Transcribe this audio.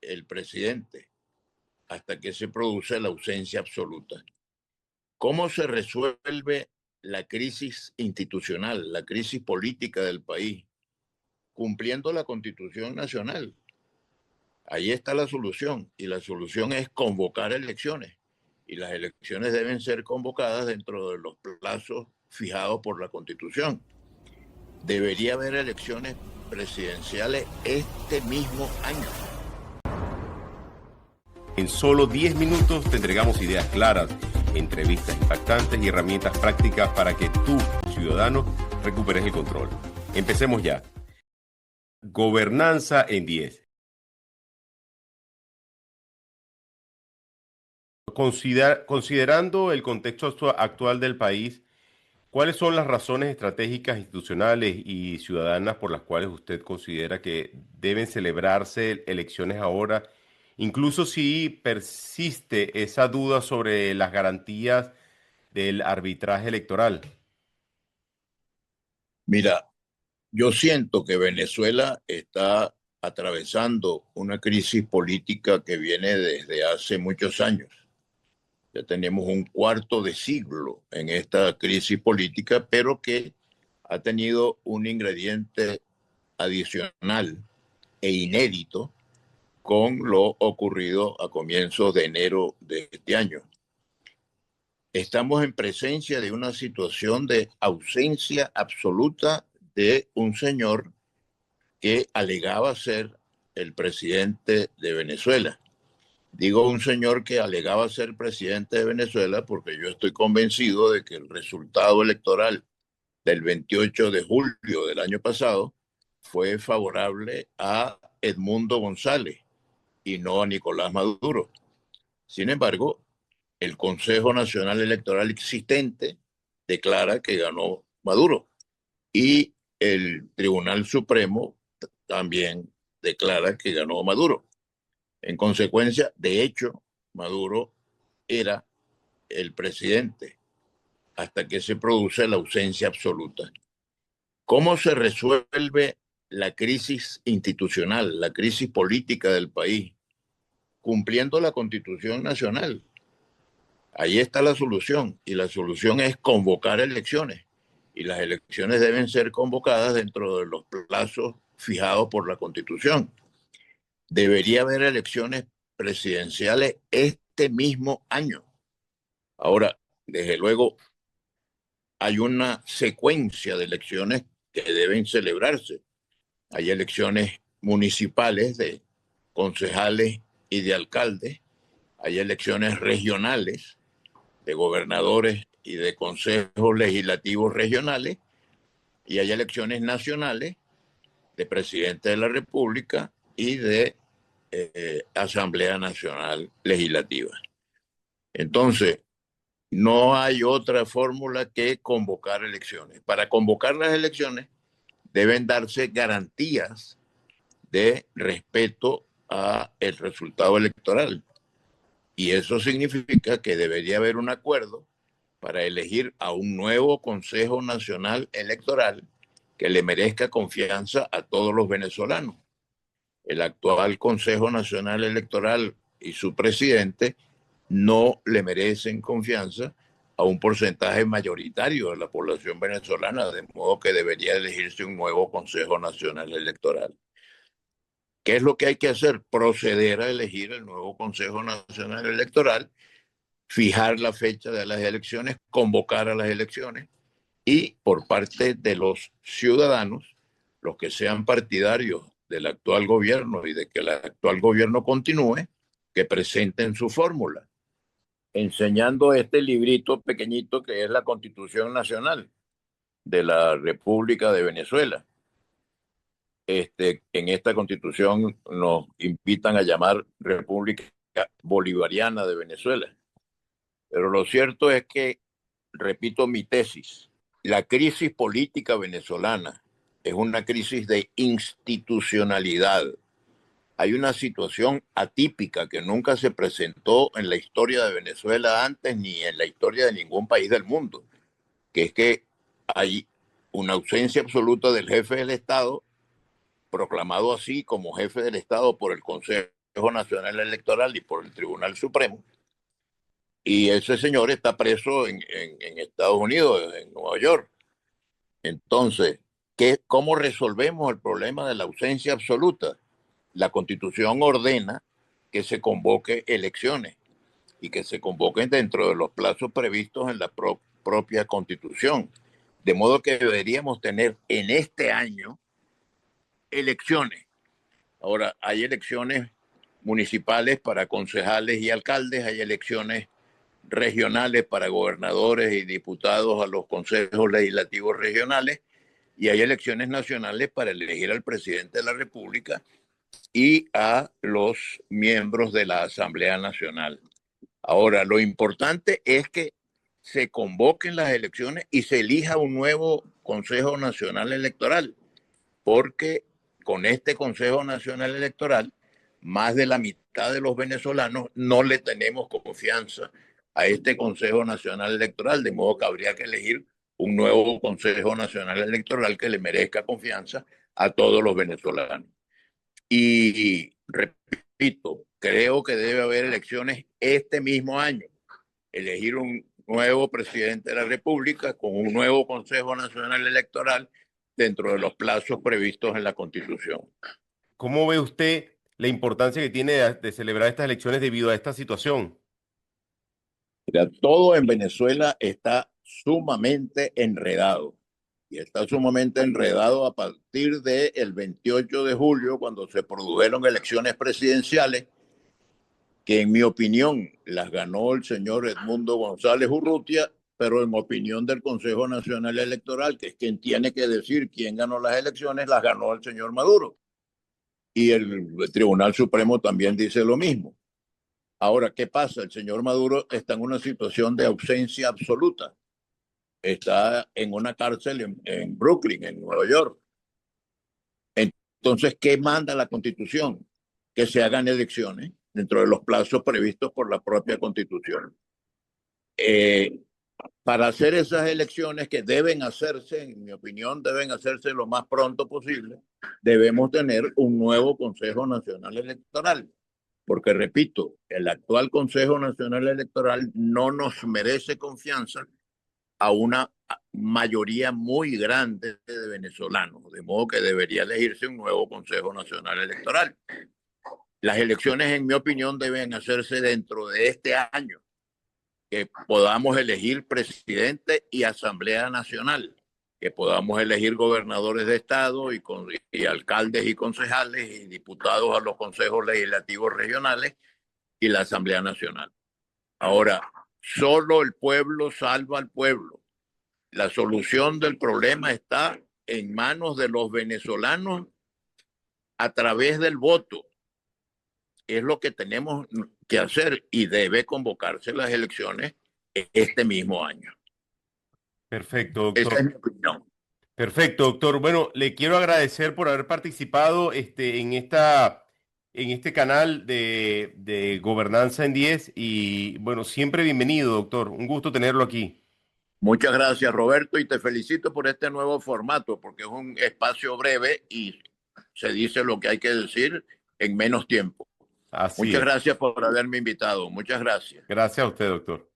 el presidente hasta que se produce la ausencia absoluta. ¿Cómo se resuelve la crisis institucional, la crisis política del país? Cumpliendo la Constitución Nacional. Ahí está la solución, y la solución es convocar elecciones, y las elecciones deben ser convocadas dentro de los plazos fijados por la Constitución. Debería haber elecciones presidenciales este mismo año. En solo 10 minutos te entregamos ideas claras, entrevistas impactantes y herramientas prácticas para que tú, ciudadano, recuperes el control. Empecemos ya. Gobernanza en 10. Considerando el contexto actual del país, ¿cuáles son las razones estratégicas, institucionales y ciudadanas por las cuales usted considera que deben celebrarse elecciones ahora, incluso si persiste esa duda sobre las garantías del arbitraje electoral? Mira, yo siento que Venezuela está atravesando una crisis política que viene desde hace muchos años. Ya tenemos un cuarto de siglo en esta crisis política, pero que ha tenido un ingrediente adicional e inédito con lo ocurrido a comienzos de enero de este año. Estamos en presencia de una situación de ausencia absoluta de un señor que alegaba ser el presidente de Venezuela. Digo un señor que alegaba ser presidente de Venezuela porque yo estoy convencido de que el resultado electoral del 28 de julio del año pasado fue favorable a Edmundo González y no a Nicolás Maduro. Sin embargo, el Consejo Nacional Electoral existente declara que ganó Maduro y el Tribunal Supremo también declara que ganó Maduro. En consecuencia, de hecho, Maduro era el presidente hasta que se produce la ausencia absoluta. ¿Cómo se resuelve la crisis institucional, la crisis política del país? Cumpliendo la Constitución Nacional. Ahí está la solución, y la solución es convocar elecciones, y las elecciones deben ser convocadas dentro de los plazos fijados por la Constitución. Debería haber elecciones presidenciales este mismo año. Ahora, desde luego, hay una secuencia de elecciones que deben celebrarse. Hay elecciones municipales de concejales y de alcaldes. Hay elecciones regionales de gobernadores y de consejos legislativos regionales. Y hay elecciones nacionales de presidente de la República y de Asamblea Nacional Legislativa. Entonces, no hay otra fórmula que convocar elecciones. Para convocar las elecciones deben darse garantías de respeto a el resultado electoral. Y eso significa que debería haber un acuerdo para elegir a un nuevo Consejo Nacional Electoral que le merezca confianza a todos los venezolanos. El actual Consejo Nacional Electoral y su presidente no le merecen confianza a un porcentaje mayoritario de la población venezolana, de modo que debería elegirse un nuevo Consejo Nacional Electoral. ¿Qué es lo que hay que hacer? Proceder a elegir el nuevo Consejo Nacional Electoral, fijar la fecha de las elecciones, convocar a las elecciones y por parte de los ciudadanos, los que sean partidarios del actual gobierno y de que el actual gobierno continúe, que presenten su fórmula, enseñando este librito pequeñito que es la Constitución Nacional de la República de Venezuela. En esta Constitución nos invitan a llamar República Bolivariana de Venezuela. Pero lo cierto es que, repito mi tesis, la crisis política venezolana es una crisis de institucionalidad. Hay una situación atípica que nunca se presentó en la historia de Venezuela antes ni en la historia de ningún país del mundo, que es que hay una ausencia absoluta del jefe del Estado, proclamado así como jefe del Estado por el Consejo Consejo Nacional Electoral y por el Tribunal Supremo. Y ese señor está preso en Estados Unidos, en Nueva York. Entonces, ¿cómo resolvemos el problema de la ausencia absoluta? La Constitución ordena que se convoque elecciones y que se convoquen dentro de los plazos previstos en la propia Constitución. De modo que deberíamos tener en este año elecciones. Ahora, hay elecciones municipales para concejales y alcaldes, hay elecciones regionales para gobernadores y diputados a los consejos legislativos regionales, y hay elecciones nacionales para elegir al presidente de la República y a los miembros de la Asamblea Nacional. Ahora, lo importante es que se convoquen las elecciones y se elija un nuevo Consejo Nacional Electoral, porque con este Consejo Nacional Electoral, más de la mitad de los venezolanos no le tenemos confianza a este Consejo Nacional Electoral, de modo que habría que elegir un nuevo Consejo Nacional Electoral que le merezca confianza a todos los venezolanos. Y repito, creo que debe haber elecciones este mismo año, elegir un nuevo presidente de la República con un nuevo Consejo Nacional Electoral dentro de los plazos previstos en la Constitución. ¿Cómo ve usted la importancia que tiene de celebrar estas elecciones debido a esta situación? Mira, todo en Venezuela está sumamente enredado. Y está sumamente enredado a partir del 28 de julio, cuando se produjeron elecciones presidenciales, que en mi opinión las ganó el señor Edmundo González Urrutia, pero en opinión del Consejo Nacional Electoral, que es quien tiene que decir quién ganó las elecciones, las ganó el señor Maduro. Y el Tribunal Supremo también dice lo mismo. Ahora, ¿qué pasa? El señor Maduro está en una situación de ausencia absoluta. Está en una cárcel en Brooklyn, en Nueva York. Entonces, ¿qué manda la Constitución? Que se hagan elecciones dentro de los plazos previstos por la propia Constitución. Para hacer esas elecciones que deben hacerse, en mi opinión, deben hacerse lo más pronto posible, debemos tener un nuevo Consejo Nacional Electoral. Porque, repito, el actual Consejo Nacional Electoral no nos merece confianza a una mayoría muy grande de venezolanos, de modo que debería elegirse un nuevo Consejo Nacional Electoral. Las elecciones, en mi opinión, deben hacerse dentro de este año, que podamos elegir presidente y Asamblea Nacional, que podamos elegir gobernadores de estado y alcaldes y concejales y diputados a los consejos legislativos regionales y la Asamblea Nacional. Ahora, solo el pueblo salva al pueblo. La solución del problema está en manos de los venezolanos a través del voto. Es lo que tenemos que hacer y debe convocarse las elecciones este mismo año. Perfecto, Esa doctor. es mi opinión. Perfecto, doctor. Bueno, le quiero agradecer por haber participado en este canal de Gobernanza en 10 y bueno, siempre bienvenido, doctor. Un gusto tenerlo aquí. Muchas gracias, Roberto, y te felicito por este nuevo formato, porque es un espacio breve y se dice lo que hay que decir en menos tiempo. Así Muchas es. gracias por haberme invitado. Muchas gracias. Gracias a usted, doctor.